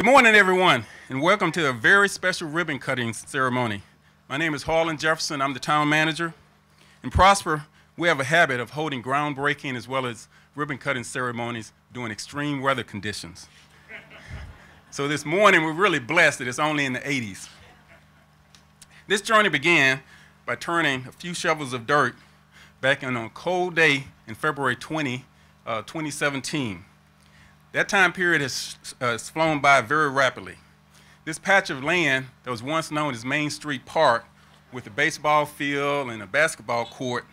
Good morning, everyone, and welcome to a very special ribbon cutting ceremony. My name is Harlan Jefferson. I'm the town manager. In Prosper, we have a habit of holding groundbreaking as well as ribbon cutting ceremonies during extreme weather conditions. So this morning, we're really blessed that it's only in the 80s. This journey began by turning a few shovels of dirt back on a cold day in February 2017. That time period has flown by very rapidly. This patch of land that was once known as Main Street Park with a baseball field and a basketball court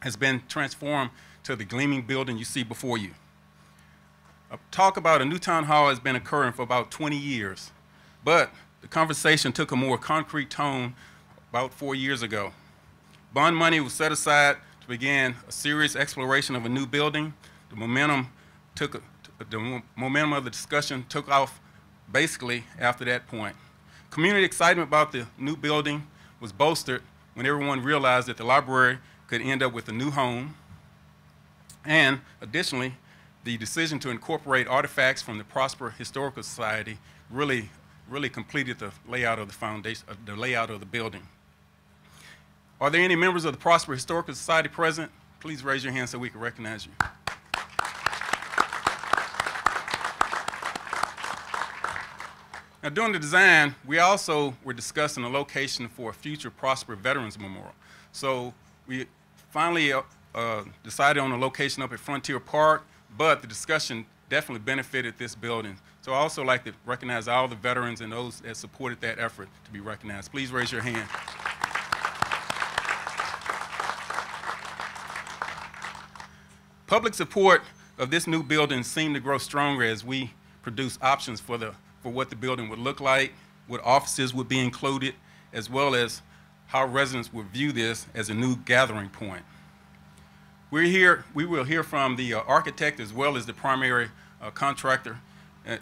has been transformed to the gleaming building you see before you. Talk about a new town hall has been occurring for about 20 years, but the conversation took a more concrete tone about 4 years ago. Bond money was set aside to begin a serious exploration of a new building. The momentum of the discussion took off basically after that point. Community excitement about the new building was bolstered when everyone realized that the library could end up with a new home. And additionally, the decision to incorporate artifacts from the Prosper Historical Society really completed the layout of the foundation, the layout of the building. Are there any members of the Prosper Historical Society present? Please raise your hand so we can recognize you. Now, during the design, we also were discussing a location for a future Prosper Veterans Memorial. So we finally decided on a location up at Frontier Park, but the discussion definitely benefited this building. So I also like to recognize all the veterans and those that supported that effort to be recognized. Please raise your hand. Public support of this new building seemed to grow stronger as we produced options for what the building would look like, what offices would be included, as well as how residents would view this as a new gathering point. We will hear from the architect as well as the primary contractor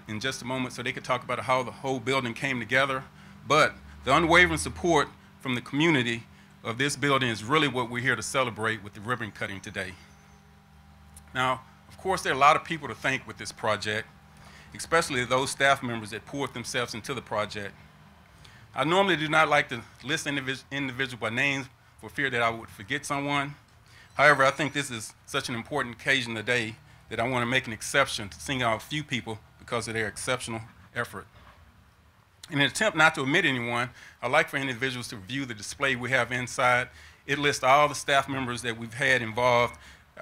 in just a moment so they could talk about how the whole building came together. But the unwavering support from the community of this building is really what we're here to celebrate with the ribbon cutting today. Now, of course, there are a lot of people to thank with this project, especially those staff members that poured themselves into the project. I normally do not like to list individuals by names for fear that I would forget someone. However, I think this is such an important occasion today that I want to make an exception to single out a few people because of their exceptional effort. In an attempt not to omit anyone, I'd like for individuals to view the display we have inside. It lists all the staff members that we've had involved,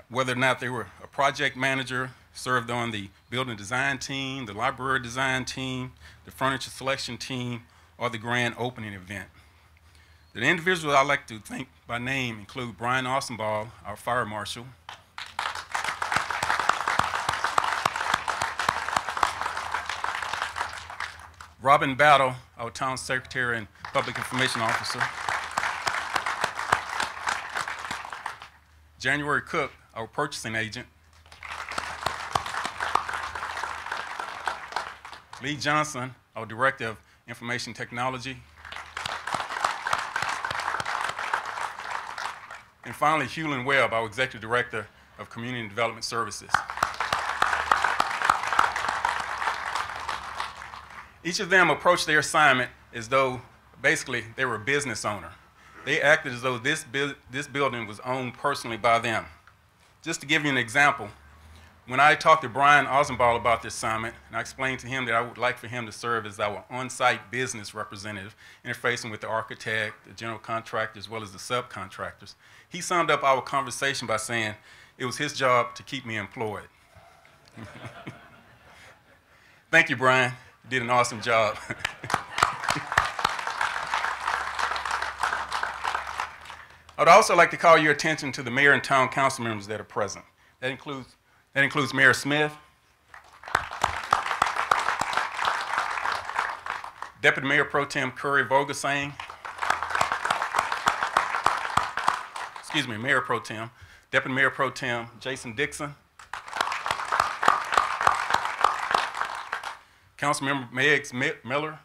whether or not they were a project manager, served on the building design team, the library design team, the furniture selection team, or the grand opening event. The individuals I'd like to thank by name include Brian Austinball, our fire marshal, Robin Battle, our town secretary and public information officer, January Cook, our purchasing agent, Lee Johnson, our Director of Information Technology. And finally, Hewlin Webb, our Executive Director of Community Development Services. Each of them approached their assignment as though basically they were a business owner. They acted as though this building was owned personally by them. Just to give you an example, when I talked to Brian Austinball about this assignment, and I explained to him that I would like for him to serve as our on-site business representative, interfacing with the architect, the general contractor, as well as the subcontractors, he summed up our conversation by saying it was his job to keep me employed. Thank you, Brian. You did an awesome job. I'd also like to call your attention to the mayor and town council members that are present. That includes Mayor Smith, Deputy Mayor Pro Tem Curry Vogelsang, Mayor Pro Tem, Deputy Mayor Pro Tem Jason Dixon, Councilmember Meggs Miller,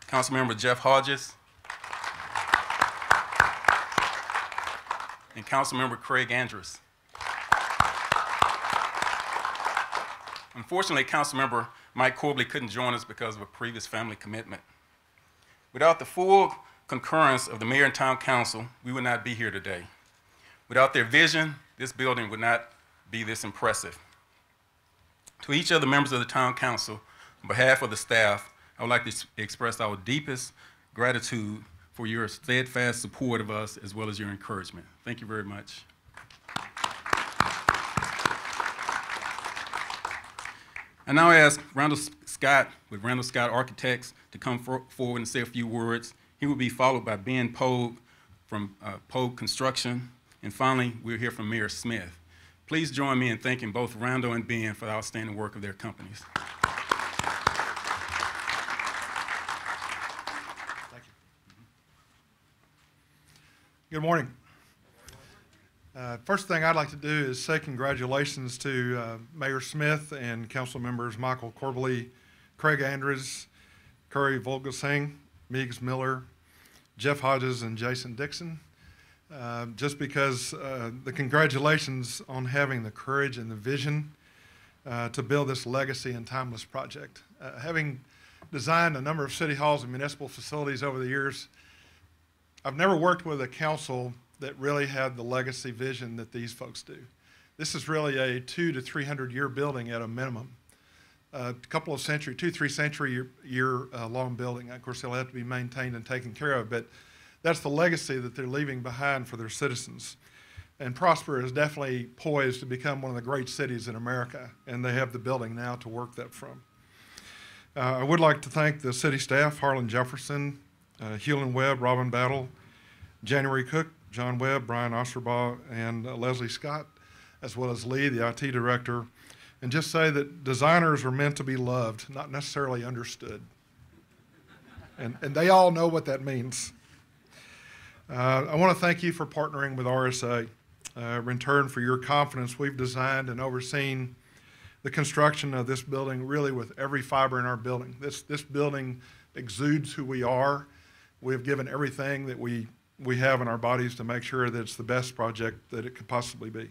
Councilmember Jeff Hodges, and Councilmember Craig Andrews. Unfortunately, Councilmember Mike Corbley couldn't join us because of a previous family commitment. Without the full concurrence of the mayor and town council, we would not be here today. Without their vision, this building would not be this impressive. To each of the members of the town council, on behalf of the staff, I would like to express our deepest gratitude for your steadfast support of us as well as your encouragement. Thank you very much. I now ask Randall Scott with Randall Scott Architects to come forward and say a few words. He will be followed by Ben Pogue from Pogue Construction. And finally, we'll hear from Mayor Smith. Please join me in thanking both Randall and Ben for the outstanding work of their companies. Thank you. Good morning. First thing I'd like to do is say congratulations to Mayor Smith and council members Michael Corbley, Craig Andrews, Curry Volgasingh, Meigs Miller, Jeff Hodges, and Jason Dixon. Just because the congratulations on having the courage and the vision to build this legacy and timeless project. Having designed a number of city halls and municipal facilities over the years, I've never worked with a council that really had the legacy vision that these folks do. This is really a 200 to 300 year building at a minimum. A couple of century, 2-3 century year long building. Of course, they'll have to be maintained and taken care of, but that's the legacy that they're leaving behind for their citizens. And Prosper is definitely poised to become one of the great cities in America, and they have the building now to work that from. I would like to thank the city staff, Harlan Jefferson, Hewlin Webb, Robin Battle, January Cook, John Webb, Brian Osterbaugh, and Leslie Scott, as well as Lee, the IT director, and just say that designers are meant to be loved, not necessarily understood. And they all know what that means. I want to thank you for partnering with RSA. In return for your confidence, we've designed and overseen the construction of this building really with every fiber in our building. This building exudes who we are. We have given everything that we have in our bodies to make sure that it's the best project that it could possibly be.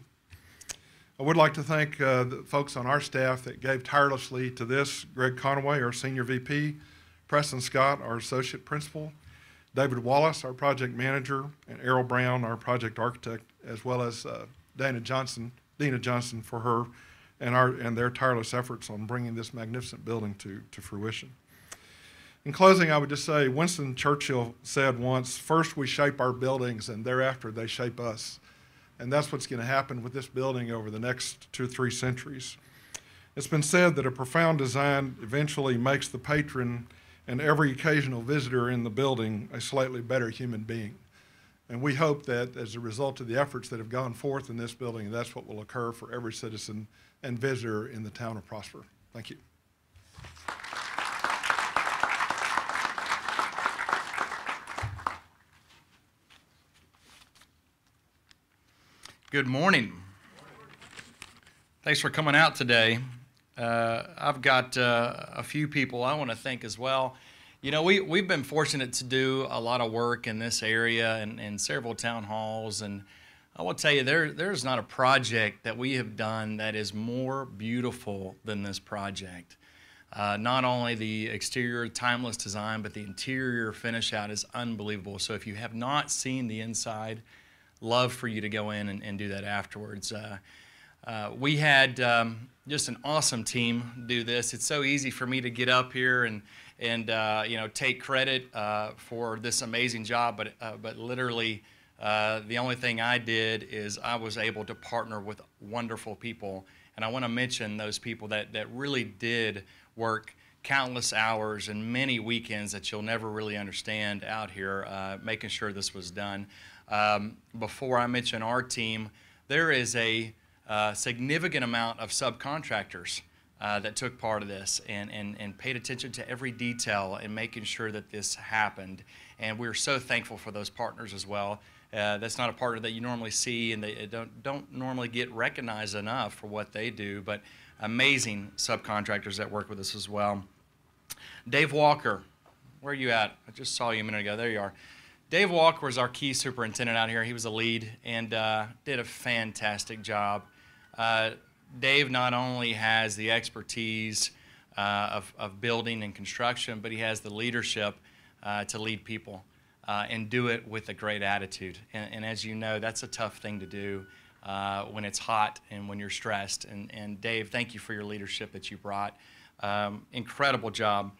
I would like to thank the folks on our staff that gave tirelessly to this: Greg Conaway, our Senior VP, Preston Scott, our Associate Principal, David Wallace, our Project Manager, and Errol Brown, our Project Architect, as well as Dina Johnson for her and their tireless efforts on bringing this magnificent building to fruition. In closing, I would just say Winston Churchill said once, "First we shape our buildings and thereafter they shape us." And that's what's going to happen with this building over the next 2 or 3 centuries. It's been said that a profound design eventually makes the patron and every occasional visitor in the building a slightly better human being. And we hope that as a result of the efforts that have gone forth in this building, that's what will occur for every citizen and visitor in the town of Prosper. Thank you. Good morning. Thanks for coming out today. I've got a few people I want to thank as well. You know, we've been fortunate to do a lot of work in this area and several town halls, and I will tell you, there's not a project that we have done that is more beautiful than this project. Not only the exterior timeless design, but the interior finish out is unbelievable. So if you have not seen the inside, love for you to go in and do that afterwards. We had just an awesome team do this. It's so easy for me to get up here and you know, take credit for this amazing job, but literally the only thing I did is I was able to partner with wonderful people, and I want to mention those people that really did work countless hours and many weekends that you'll never really understand out here making sure this was done. Before I mention our team, there is a significant amount of subcontractors that took part of this and paid attention to every detail in making sure that this happened. And we're so thankful for those partners as well. That's not a partner that you normally see, and they don't normally get recognized enough for what they do, but amazing subcontractors that work with us as well. Dave Walker, where are you at? I just saw you a minute ago. There you are. Dave Walker was our key superintendent out here. He was a lead and did a fantastic job. Dave not only has the expertise of building and construction, but he has the leadership to lead people and do it with a great attitude. And as you know, that's a tough thing to do when it's hot and when you're stressed. And Dave, thank you for your leadership that you brought. Incredible job.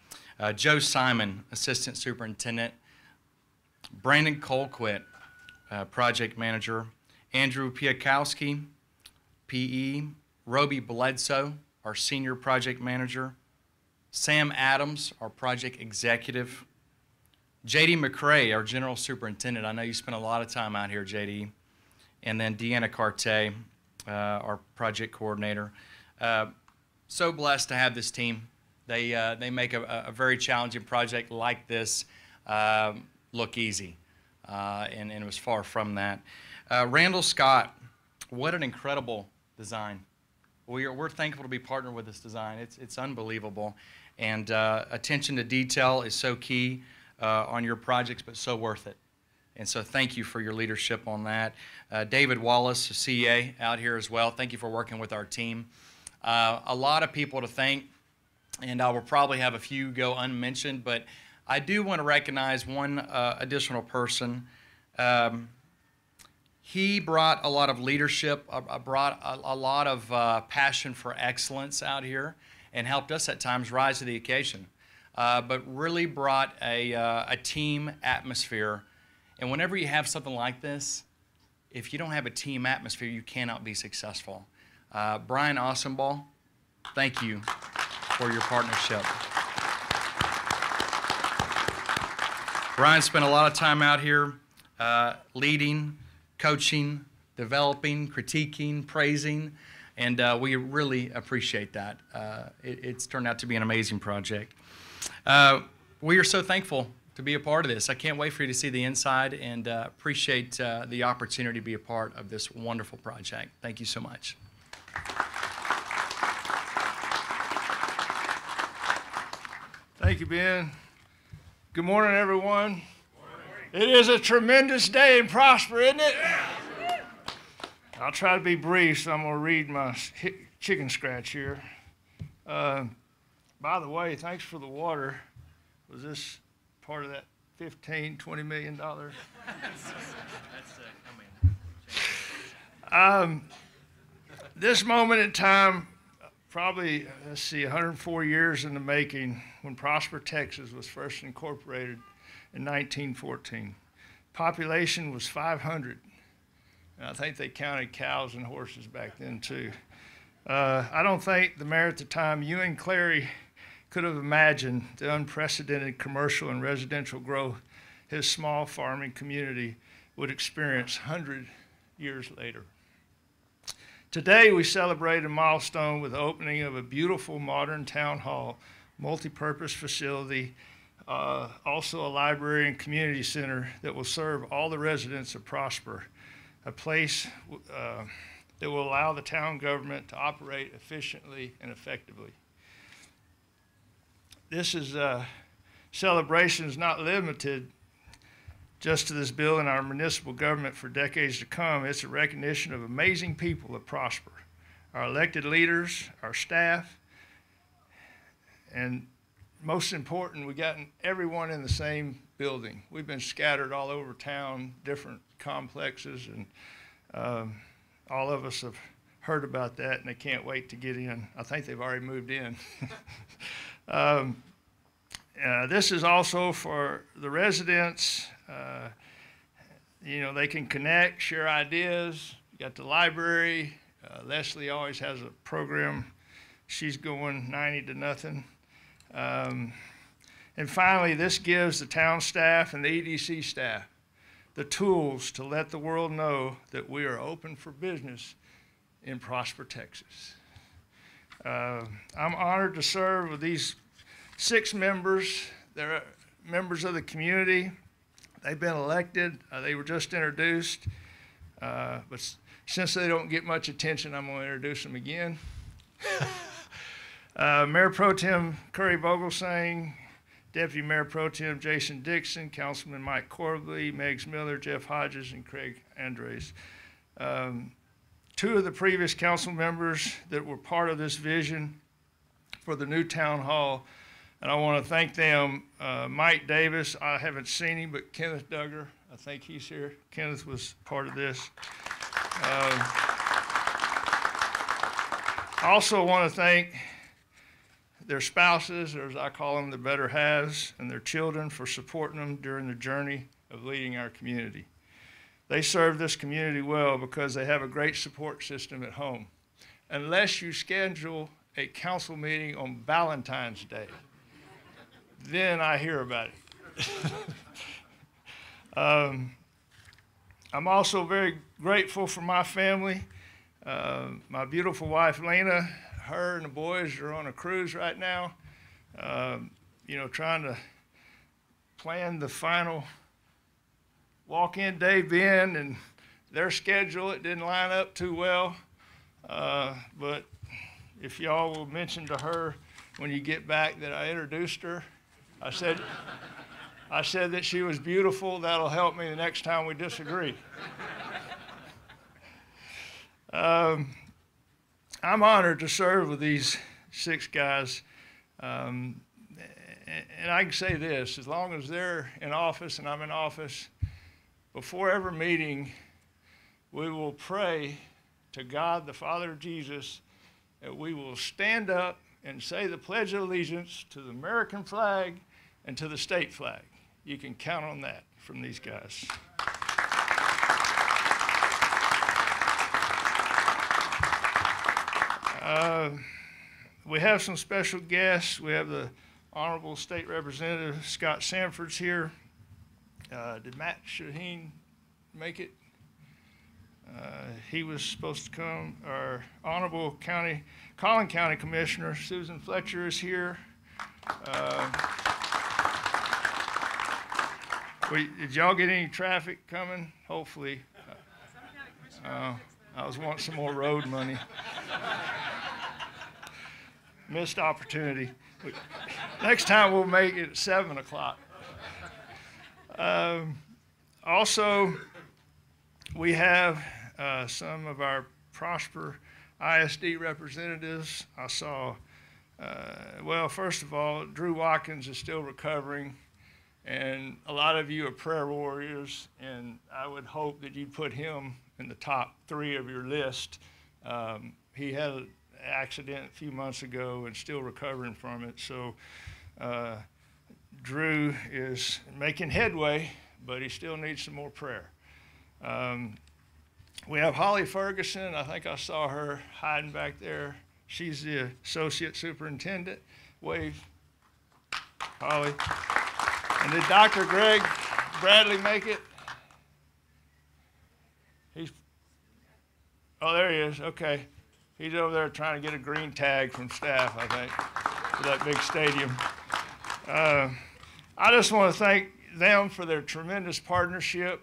Joe Simon, Assistant Superintendent. Brandon Colquitt, Project Manager. Andrew Piakowski, PE. Roby Bledsoe, our Senior Project Manager. Sam Adams, our Project Executive. J.D. McCray, our General Superintendent. I know you spent a lot of time out here, J.D. And then Deanna Carte, our Project Coordinator. So blessed to have this team. They make a very challenging project like this look easy, and it was far from that. Randall Scott, what an incredible design. We're thankful to be partnered with this design. It's unbelievable, and attention to detail is so key on your projects, but so worth it. And so thank you for your leadership on that. David Wallace, CEA, out here as well. Thank you for working with our team. A lot of people to thank, and I will probably have a few go unmentioned, but I do want to recognize one additional person. He brought a lot of leadership, brought a lot of passion for excellence out here, and helped us at times rise to the occasion, but really brought a team atmosphere. And whenever you have something like this, if you don't have a team atmosphere, you cannot be successful. Brian Awesomball, thank you for your partnership. Brian spent a lot of time out here leading, coaching, developing, critiquing, praising, and we really appreciate that. It's turned out to be an amazing project. We are so thankful to be a part of this. I can't wait for you to see the inside, and appreciate the opportunity to be a part of this wonderful project. Thank you so much. Thank you, Ben. Good morning, everyone. Good morning. It is a tremendous day in Prosper, isn't it? Yeah. I'll try to be brief, so I'm going to read my chicken scratch here. By the way, thanks for the water. Was this part of that $15-20 million? This moment in time, probably, 104 years in the making, when Prosper, Texas was first incorporated in 1914. Population was 500. And I think they counted cows and horses back then too. I don't think the mayor at the time, Ewan Clary, could have imagined the unprecedented commercial and residential growth his small farming community would experience 100 years later. Today, we celebrate a milestone with the opening of a beautiful modern town hall, multi-purpose facility, also a library and community center that will serve all the residents of Prosper, a place that will allow the town government to operate efficiently and effectively. This celebration is not limited just to this building, our municipal government for decades to come. It's a recognition of amazing people that prosper. Our elected leaders, our staff, and most important, we got everyone in the same building. We've been scattered all over town, different complexes, and all of us have heard about that, and they can't wait to get in. I think they've already moved in. This is also for the residents. You know, they can connect, share ideas. You got the library. Leslie always has a program. She's going 90-0. And finally, this gives the town staff and the EDC staff the tools to let the world know that we are open for business in Prosper, Texas. I'm honored to serve with these 6 members. They're members of the community. They've been elected. They were just introduced. But since they don't get much attention, I'm going to introduce them again. Mayor Pro Tem Curry Vogelsang, Deputy Mayor Pro Tem Jason Dixon, Councilman Mike Corbally, Megs Miller, Jeff Hodges, and Craig Andres. two of the previous council members that were part of this vision for the new town hall, and I want to thank them. Mike Davis, I haven't seen him, but Kenneth Duggar, I think he's here. Kenneth was part of this. I also want to thank their spouses, or as I call them, the better halves, and their children for supporting them during the journey of leading our community. They serve this community well because they have a great support system at home. Unless you schedule a council meeting on Valentine's Day, then I hear about it. I'm also very grateful for my family. My beautiful wife, Lena, her and the boys are on a cruise right now, trying to plan the final walk-in day bin, and their schedule, it didn't line up too well. But if y'all will mention to her when you get back that I introduced her, I said that she was beautiful. That'll help me the next time we disagree. I'm honored to serve with these 6 guys. And I can say this, as long as they're in office and I'm in office, before every meeting, we will pray to God, the Father of Jesus, that we will stand up and say the Pledge of Allegiance to the American flag and to the state flag. You can count on that from these guys. We have some special guests. We have the Honorable State Representative Scott Sanford's here. Did Matt Shaheen make it? He was supposed to come. Our Honorable Collin County Commissioner Susan Fletcher is here. Did y'all get any traffic coming? Hopefully. I was wanting some more road money. Missed opportunity. Next time we'll make it at 7 o'clock. Also, we have some of our Prosper ISD representatives. I saw, first of all, Drew Watkins is still recovering, and a lot of you are prayer warriors, and I would hope that you'd put him in the top 3 of your list. He had an accident a few months ago and still recovering from it, so Drew is making headway, but he still needs some more prayer. We have Holly Ferguson. I think I saw her hiding back there. She's the associate superintendent. Wave, Holly. And did Dr. Greg Bradley make it? Oh, there he is. Okay. He's over there trying to get a green tag from staff, I think, for that big stadium. I just want to thank them for their tremendous partnership.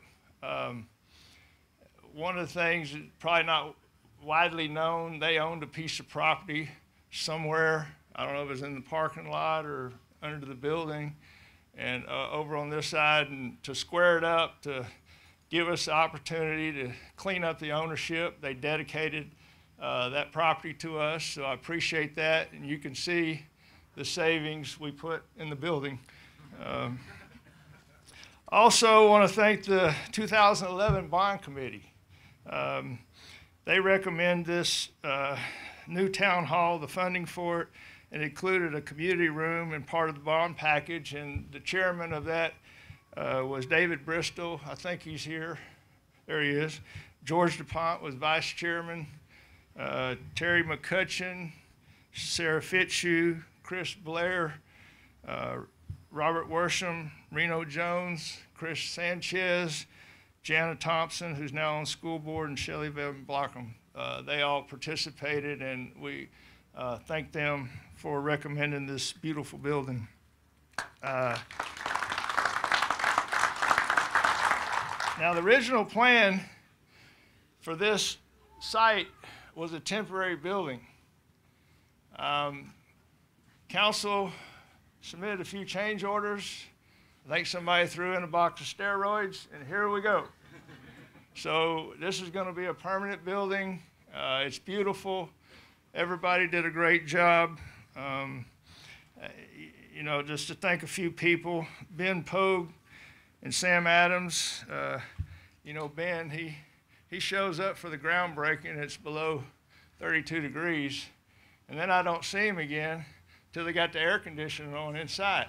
One of the things that's probably not widely known, they owned a piece of property somewhere. I don't know if it was in the parking lot or under the building, and over on this side, and to square it up, to give us the opportunity to clean up the ownership, they dedicated that property to us, so I appreciate that, and you can see the savings we put in the building. Also want to thank the 2011 Bond Committee. They recommend this new town hall, the funding for it, and included a community room and part of the bond package, and the chairman of that was David Bristol. I think he's here. There he is. George DuPont was vice chairman. Terry McCutcheon, Sarah Fitzhugh, Chris Blair, Robert Worsham, Reno Jones, Chris Sanchez, Jana Thompson, who's now on school board, and Shelley Van Blockham. They all participated, and we thank them for recommending this beautiful building. Now, the original plan for this site was a temporary building. Council submitted a few change orders. I think somebody threw in a box of steroids, and here we go. So this is going to be a permanent building. It's beautiful. Everybody did a great job. You know, just to thank a few people, Ben Pogue and Sam Adams. You know, Ben, he shows up for the groundbreaking. It's below 32 degrees. And then I don't see him again till they got the air conditioning on inside.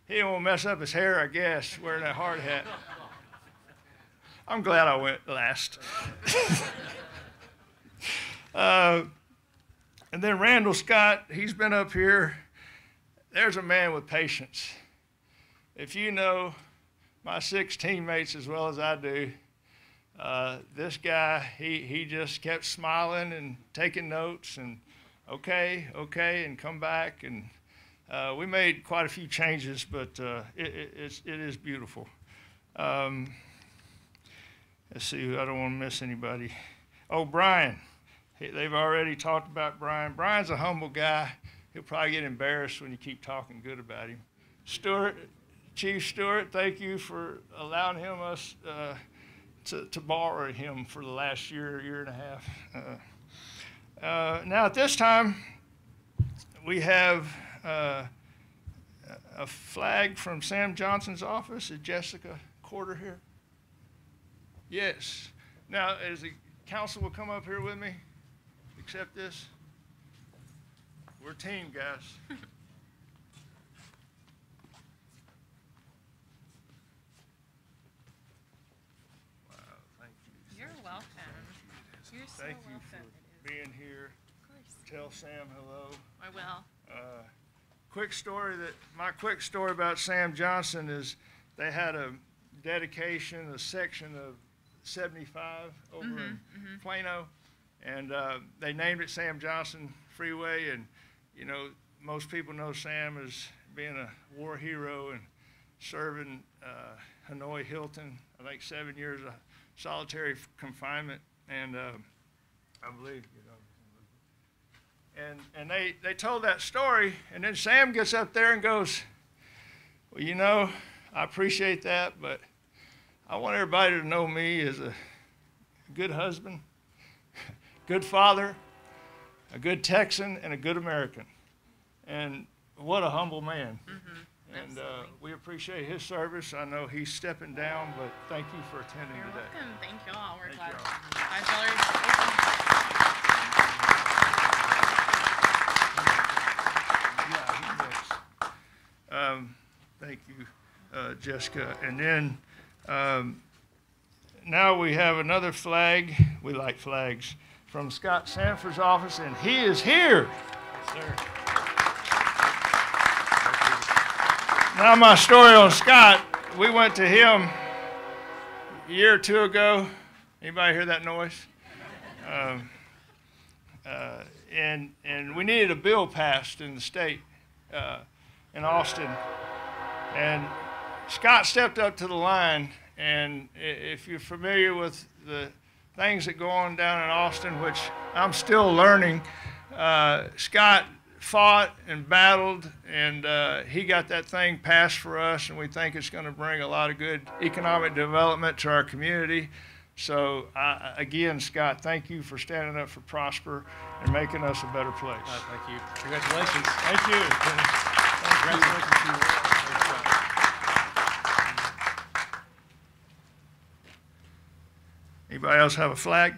He won't mess up his hair, I guess, wearing that hard hat. I'm glad I went last. And then Randall Scott, he's been up here. There's a man with patience. If you know my 6 teammates as well as I do, this guy, he just kept smiling and taking notes and okay, and come back. And we made quite a few changes, but it is beautiful. Let's see, I don't want to miss anybody. Oh, Brian. They've already talked about Brian. Brian's a humble guy. He'll probably get embarrassed when you keep talking good about him. Stewart, Chief Stewart, thank you for allowing us to borrow him for the last year and a half. Now at this time, we have a flag from Sam Johnson's office. Is Jessica Corder here? Yes. Now, as the council will come up here with me, accept this. We're a team, guys. You're welcome. You're so Thank you welcome. for being here. Of course. Tell Sam hello. I will. My quick story about Sam Johnson is they had a dedication, a section of 75 over in Plano, and they named it Sam Johnson Freeway. And you know, most people know Sam as being a war hero and serving Hanoi Hilton, I think 7 years of solitary confinement, and I believe, you know. And they told that story, and then Sam gets up there and goes, well, you know, I appreciate that, but I want everybody to know me as a good husband, good father, a good Texan, and a good American. And what a humble man. And we appreciate his service. I know he's stepping down, but thank you for attending You're today. welcome. Thank you all. We're Thank glad. Thank you, Jessica. And then now we have another flag. We like flags from Scott Sanford's office, and he is here. Yes, sir. Now my story on Scott, we went to him a year or two ago. Anybody hear that noise? And we needed a bill passed in the state, in Austin. And Scott stepped up to the line, and if you're familiar with the things that go on down in Austin, which I'm still learning, Scott fought and battled, and he got that thing passed for us, and we think it's going to bring a lot of good economic development to our community. So again, Scott, thank you for standing up for Prosper and making us a better place. Thank you. Congratulations. Thank you. Congratulations to you. Anybody else have a flag?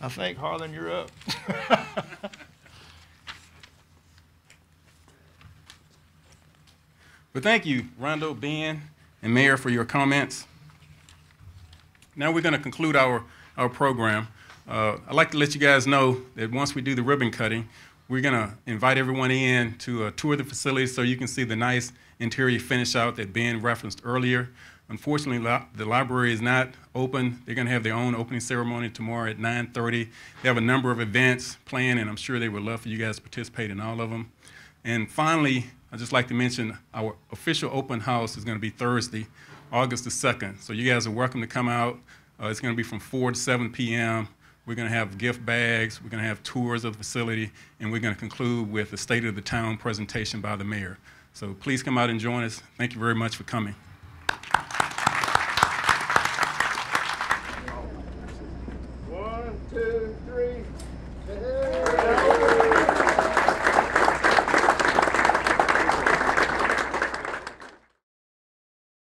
I think, Harlan, you're up. Well, thank you, Rondo, Ben, and Mayor, for your comments. Now we're going to conclude our program. I'd like to let you guys know that once we do the ribbon cutting, we're going to invite everyone in to tour the facility so you can see the nice interior finish out that Ben referenced earlier. Unfortunately, the library is not open. They're going to have their own opening ceremony tomorrow at 9:30. They have a number of events planned, and I'm sure they would love for you guys to participate in all of them. And finally, I'd just like to mention our official open house is going to be Thursday, August the 2nd. So you guys are welcome to come out. It's going to be from 4 to 7 p.m. We're going to have gift bags. We're going to have tours of the facility, and we're going to conclude with a State of the Town presentation by the mayor. So please come out and join us. Thank you very much for coming. victory to